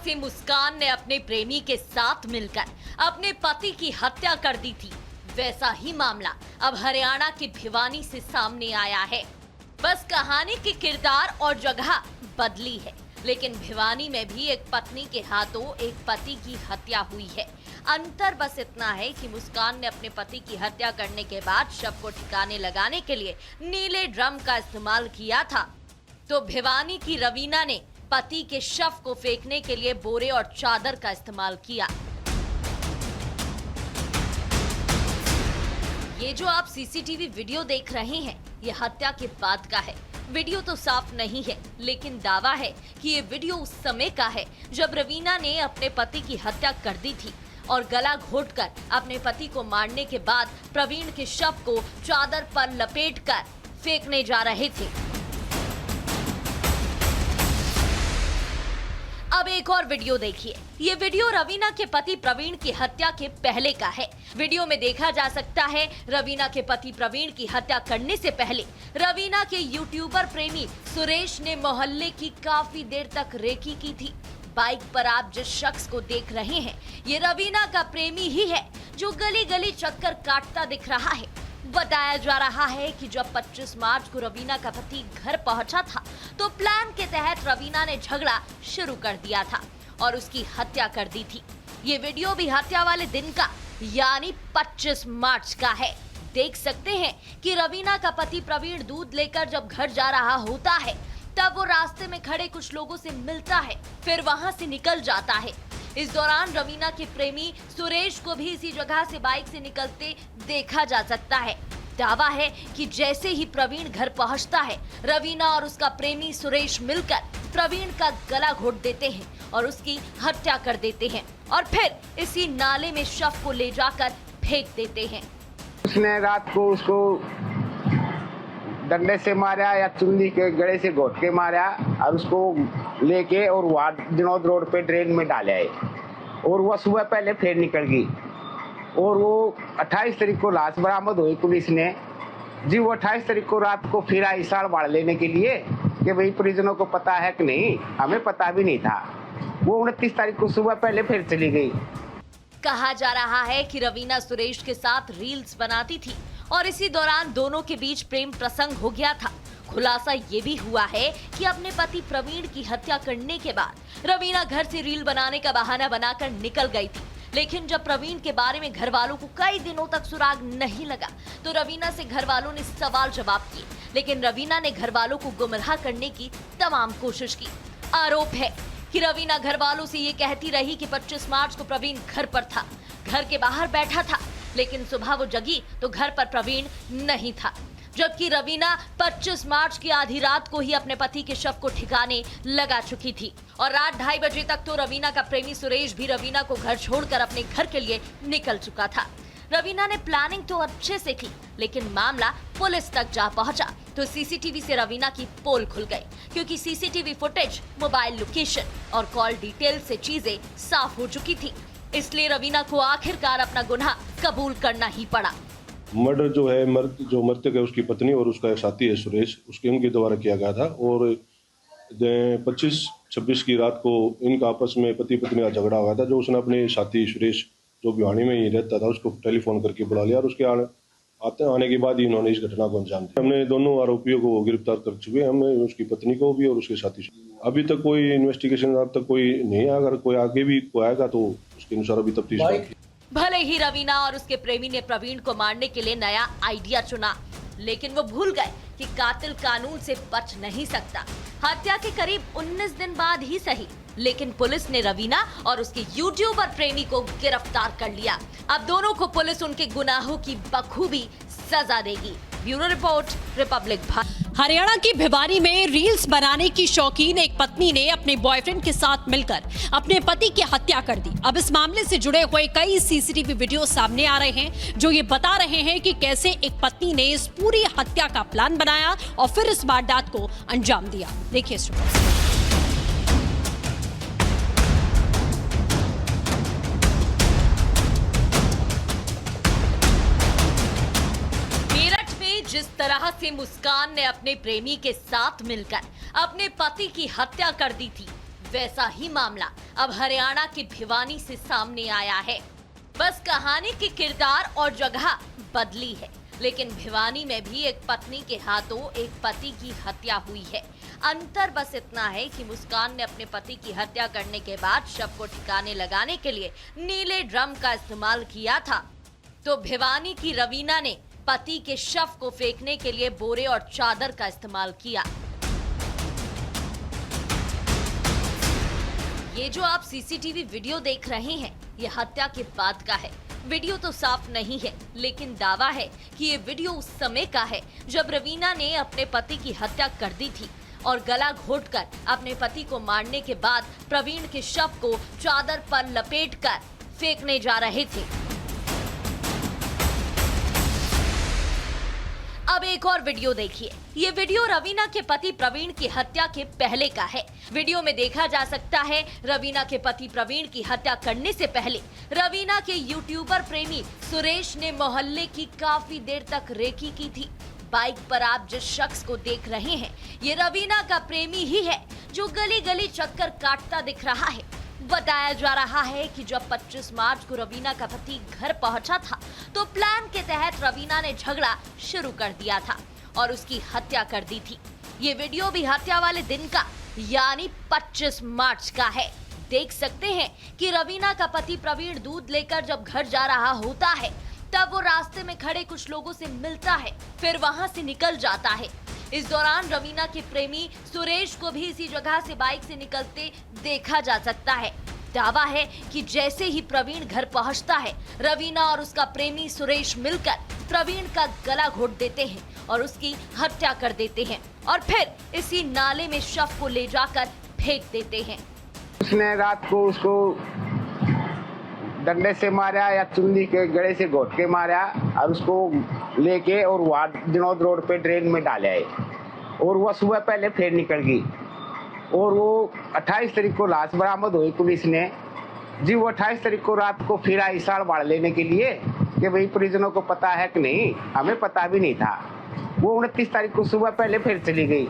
से मुस्कान ने अपने प्रेमी के साथ मिलकर अपने पति की हत्या कर दी थी, वैसा ही मामला अब हरियाणा के भिवानी से सामने आया है। बस कहानी की किरदार और जगह बदली है, लेकिन भिवानी में भी एक पत्नी के हाथों एक पति की हत्या हुई है। अंतर बस इतना है कि मुस्कान ने अपने पति की हत्या करने के बाद शव को ठिकाने लगाने के लिए नीले ड्रम का इस्तेमाल किया था, तो भिवानी की रवीना ने पति के शव को फेंकने के लिए बोरे और चादर का इस्तेमाल किया। ये जो आप सीसीटीवी वीडियो देख रहे हैं, ये हत्या के बाद का है। वीडियो तो साफ नहीं है, लेकिन दावा है कि ये वीडियो उस समय का है जब रवीना ने अपने पति की हत्या कर दी थी और गला घोंटकर अपने पति को मारने के बाद प्रवीण के शव को चादर पर लपेटकर फेंकने जा रहे थे। अब एक और वीडियो देखिए। ये वीडियो रवीना के पति प्रवीण की हत्या के पहले का है। वीडियो में देखा जा सकता है रवीना के पति प्रवीण की हत्या करने से पहले रवीना के यूट्यूबर प्रेमी सुरेश ने मोहल्ले की काफी देर तक रेकी की थी। बाइक पर आप जिस शख्स को देख रहे हैं, ये रवीना का प्रेमी ही है जो गली गली चक्कर काटता दिख रहा है। बताया जा रहा है कि जब 25 मार्च को रवीना का पति घर पहुंचा था, तो प्लान के तहत रवीना ने झगड़ा शुरू कर दिया था और उसकी हत्या कर दी थी। ये वीडियो भी हत्या वाले दिन का यानी 25 मार्च का है। देख सकते हैं कि रवीना का पति प्रवीण दूध लेकर जब घर जा रहा होता है, तब वो रास्ते में खड़े कुछ लोगों से मिलता है, फिर वहां से निकल जाता है। इस दौरान रवीना के प्रेमी सुरेश को भी इसी जगह से बाइक से निकलते देखा जा सकता है। दावा है कि जैसे ही प्रवीण घर पहुंचता है, रवीना और उसका प्रेमी सुरेश मिलकर प्रवीण का गला घोंट देते हैं और उसकी हत्या कर देते हैं और फिर इसी नाले में शव को ले जाकर फेंक देते हैं। उसने रात को उसको डंडे से मारा या चुन्नी के गले से घोट के मारा और उसको लेके और वहाँ दिनोद रोड पे ड्रेन में डाला है और वह सुबह पहले फिर निकल गई और वो 28 तारीख को लाश बरामद हुई पुलिस ने जी। वो 28 तारीख को रात को फिर आई साड़ बाढ़ लेने के लिए कि भाई परिजनों को पता है कि नहीं, हमें पता भी नहीं था। वो 29 तारीख को सुबह पहले फिर चली गई। कहा जा रहा है कि रवीना सुरेश के साथ रील्स बनाती थी और इसी दौरान दोनों के बीच प्रेम प्रसंग हो गया था। खुलासा ये भी हुआ है कि अपने पति प्रवीण की हत्या करने के बाद रवीना घर से रील बनाने का बहाना बनाकर निकल गई थी, लेकिन जब प्रवीण के बारे में घर वालों को कई दिनों तक सुराग नहीं लगा, तो रवीना से घर वालों ने सवाल जवाब किए, लेकिन रवीना ने घर वालों को गुमराह करने की तमाम कोशिश की। आरोप है कि रवीना घर वालों से ये कहती रही कि 25 मार्च को प्रवीण घर पर था, घर के बाहर बैठा था, लेकिन सुबह वो जगी तो घर पर प्रवीण नहीं था। जबकि रवीना 25 मार्च की आधी रात को ही अपने पति के शव को ठिकाने लगा चुकी थी और रात 2:30 बजे तक तो रवीना का प्रेमी सुरेश भी रवीना को घर छोड़कर अपने घर के लिए निकल चुका था। रवीना ने प्लानिंग तो अच्छे से की, लेकिन मामला पुलिस तक जा पहुंचा तो सीसीटीवी से रवीना की पोल खुल गई, क्योंकि सीसीटीवी फुटेज, मोबाइल लोकेशन और कॉल डिटेल से चीजें साफ हो चुकी थी। इसलिए रवीना को आखिरकार अपना गुनाह कबूल करना ही पड़ा। मर्डर जो है जो मृतक है उसकी पत्नी और उसका एक साथी है सुरेश, उसके उनके द्वारा किया गया था और 25-26 की रात को इनका आपस में पति पत्नी का झगड़ा हुआ था। जो उसने अपने साथी सुरेश जो भिवानी में ही रहता था उसको टेलीफोन करके बुला लिया और उसके आने के बाद ही इन्होंने इस घटना को अंजाम दिया। हमने दोनों आरोपियों को गिरफ्तार कर चुके हैं, हमने उसकी पत्नी को भी और उसके साथी। अभी तक कोई इन्वेस्टिगेशन अब तक कोई नहीं है, अगर कोई आगे भी कोई आएगा तो उसके अनुसार अभी तफ्तीश। भले ही रवीना और उसके प्रेमी ने प्रवीण को मारने के लिए नया आइडिया चुना, लेकिन वो भूल गए कि कातिल कानून से बच नहीं सकता। हत्या के करीब 19 दिन बाद ही सही, लेकिन पुलिस ने रवीना और उसके यूट्यूबर प्रेमी को गिरफ्तार कर लिया। अब दोनों को पुलिस उनके गुनाहों की बखूबी सजा देगी। Bureau report, Republic Bharat. Haryana की भिवानी में रील्स बनाने की शौकीन एक पत्नी ने अपने बॉयफ्रेंड के साथ मिलकर अपने पति की हत्या कर दी। अब इस मामले से जुड़े हुए कई सीसीटीवी वीडियो सामने आ रहे हैं जो ये बता रहे हैं कि कैसे एक पत्नी ने इस पूरी हत्या का प्लान बनाया और फिर इस वारदात को अंजाम दिया। देखिए इस रिपोर्ट। जिस तरह से मुस्कान ने अपने प्रेमी के साथ मिलकर अपने पति की हत्या कर दी थी, वैसा ही मामला अब हरियाणा के भिवानी से सामने आया है। बस कहानी के किरदार और जगह बदली है, लेकिन भिवानी में भी एक पत्नी के हाथों एक पति की हत्या हुई है। अंतर बस इतना है कि मुस्कान ने अपने पति की हत्या करने के बाद शव को ठिकाने लगाने के लिए नीले ड्रम का इस्तेमाल किया था, तो भिवानी की रवीना ने पति के शव को फेंकने के लिए बोरे और चादर का इस्तेमाल किया। ये जो आप सीसीटीवी वीडियो देख रहे हैं, ये हत्या के बाद का है। वीडियो तो साफ नहीं है, लेकिन दावा है कि ये वीडियो उस समय का है जब रवीना ने अपने पति की हत्या कर दी थी और गला घोटकर अपने पति को मारने के बाद प्रवीण के शव को चादर पर लपेटकर फेंकने जा रहे थे। अब एक और वीडियो देखिए। ये वीडियो रवीना के पति प्रवीण की हत्या के पहले का है। वीडियो में देखा जा सकता है रवीना के पति प्रवीण की हत्या करने से पहले रवीना के यूट्यूबर प्रेमी सुरेश ने मोहल्ले की काफी देर तक रेकी की थी। बाइक पर आप जिस शख्स को देख रहे हैं, ये रवीना का प्रेमी ही है जो गली गली चक्कर काटता दिख रहा है। बताया जा रहा है कि जब 25 मार्च को रवीना का पति घर पहुंचा था, तो प्लान के तहत रवीना ने झगड़ा शुरू कर दिया था और उसकी हत्या कर दी थी। ये वीडियो भी हत्या वाले दिन का यानी 25 मार्च का है। देख सकते हैं कि रवीना का पति प्रवीण दूध लेकर जब घर जा रहा होता है, तब वो रास्ते में खड़े कुछ लोगों से मिलता है, फिर वहां से निकल जाता है। इस दौरान रवीना के प्रेमी सुरेश को भी इसी जगह से बाइक से निकलते देखा जा सकता है। दावा है कि जैसे ही प्रवीण घर पहुंचता है, रवीना और उसका प्रेमी सुरेश मिलकर प्रवीण का गला घोट देते हैं और उसकी हत्या कर देते हैं और फिर इसी नाले में शव को ले जाकर फेंक देते हैं। उसने रात को उसको डंडे से मारा या चुन्नी के गड़े से घोट के मारा और उसको लेके और वहाँ दिनोद रोड पे ड्रेन में डाला है और वह सुबह पहले फिर निकल गई और वो 28 तारीख को लाश बरामद हुई पुलिस ने जी। वो 28 तारीख को रात को फिर आई साड़ बाढ़ लेने के लिए कि भाई परिजनों को पता है कि नहीं, हमें पता भी नहीं था। वो 29 तारीख को सुबह पहले फिर चली गई।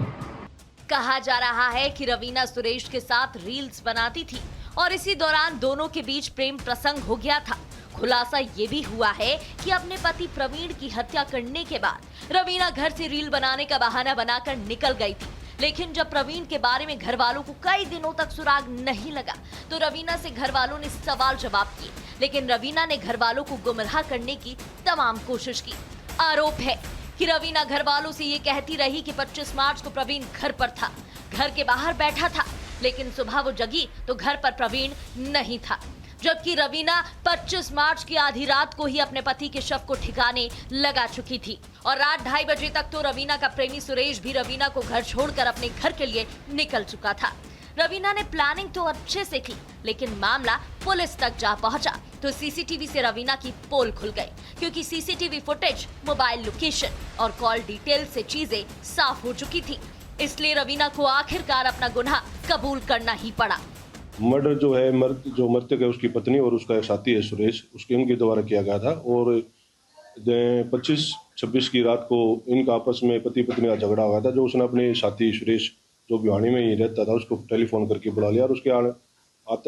कहा जा रहा है कि रवीना सुरेश के साथ रील्स बनाती थी और इसी दौरान दोनों के बीच प्रेम प्रसंग हो गया था। खुलासा ये भी हुआ है कि अपने पति प्रवीण की हत्या करने के बाद रवीना घर से रील बनाने का बहाना बनाकर निकल गई थी, लेकिन जब प्रवीण के बारे में घर वालों को कई दिनों तक सुराग नहीं लगा, तो रवीना से घर वालों ने सवाल जवाब किए, लेकिन रवीना ने घर वालों को गुमराह करने की तमाम कोशिश की। आरोप है कि रवीना घर वालों से ये कहती रही कि 25 मार्च को प्रवीण घर पर था, घर के बाहर बैठा था, लेकिन सुबह वो जगी तो घर पर प्रवीण नहीं था। जबकि रवीना 25 मार्च की आधी रात को ही अपने पति के शव को ठिकाने लगा चुकी थी और रात 2:30 बजे तक तो रवीना का प्रेमी सुरेश भी रवीना को घर छोड़कर अपने घर के लिए निकल चुका था। रवीना ने प्लानिंग तो अच्छे से की, लेकिन मामला पुलिस तक जा पहुंचा तो सीसीटीवी से रवीना की पोल खुल गई, क्योंकि सीसीटीवी फुटेज, मोबाइल लोकेशन और कॉल डिटेल से चीजें साफ हो चुकी थी। इसलिए रवीना को आखिरकार अपना गुनाह कबूल करना ही पड़ा। मर्डर जो है जो मृतक है उसकी पत्नी और उसका एक साथी है सुरेश, उसके इनके द्वारा किया गया था और 25-26 की रात को इनका आपस में पति पत्नी का झगड़ा हुआ था। जो उसने अपने साथी सुरेश जो भिवानी में ही रहता था उसको टेलीफोन करके बुला लिया और उसके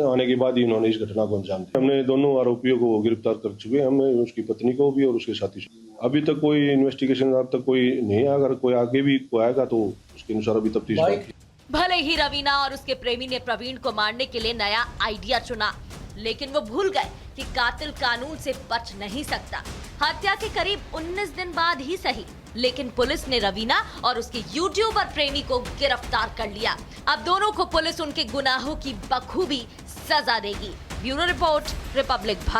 आने के बाद ही इन्होंने इस घटना को अंजाम दिया। हमने दोनों आरोपियों को गिरफ्तार कर चुके हैं, हमें उसकी पत्नी को भी और उसके साथी। अभी तक कोई इन्वेस्टिगेशन अब तक कोई नहीं है, अगर कोई आगे भी कोई आएगा तो उसके अनुसार अभी तफ्तीश होगी। भले ही रवीना और उसके प्रेमी ने प्रवीण को मारने के लिए नया आइडिया चुना, लेकिन वो भूल गए कि कातिल कानून से बच नहीं सकता। हत्या के करीब 19 दिन बाद ही सही, लेकिन पुलिस ने रवीना और उसके यूट्यूबर प्रेमी को गिरफ्तार कर लिया। अब दोनों को पुलिस उनके गुनाहों की बखूबी सजा देगी। Bureau report, Republic.